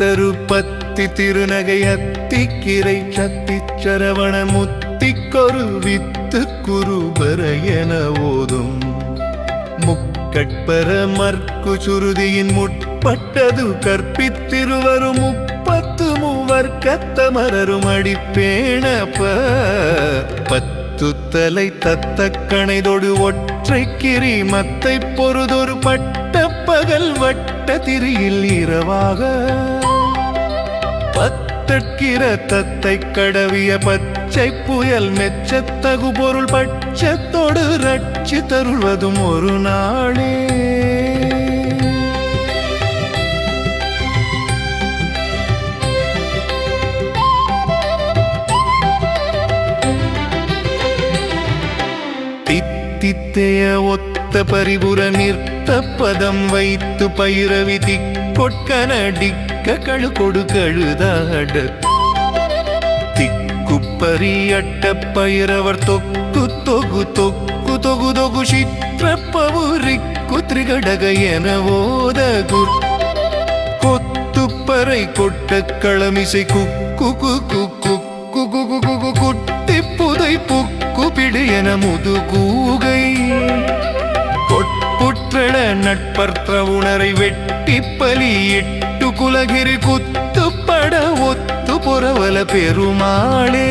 தரு பத்தி திருநகை அத்திக்கிரை சத்திச் சரவண முத்திக்கொரு வித்து குருபர என ஓதும் முக்கட்பர மற்கு சுருதியின் முற்பட்டது கற்பித்திருவரும் முப்பத்து மூவர்க்கத்தமரரும் அடிப்பேணப்ப பத்துத்தலை தத்தக்கணைதொடு ஒற்றைக்கிரி மத்தை பொறுதொரு பட்ட பகல் வட்ட திரியில் இரவாக பத்தற்கிற தத்தை கடவிய பச்சை புயல் மெச்சத்தகு பொருள் பட்சத்தோடு ரட்சி தருவதும் ஒரு நாளே. தித்தைய ஒத்த பரிபுர நிறுத்த பதம் வைத்து பயிரவி திக்கொட்கனடிக்க கழு கொடு கழுதாட திக்குப்பரியட்ட பயிரவர் தொக்கு தொகு தொக்கு தொகு தொகு சிற்றப்பவுரிக்கு திரிகடக என ஓதகு கொத்துப்பறை கொட்ட களமிசை குக்கு குக்கு குக்கு குக்கு குட்டி புதை புக்கு பிடு என முதுகூகை கொட்புற்றள நட்பற்ற உணரை வெட்டி பலியிட்டு குலகிரி குத்துப்பட ஒத்து புறவல பெருமாளே.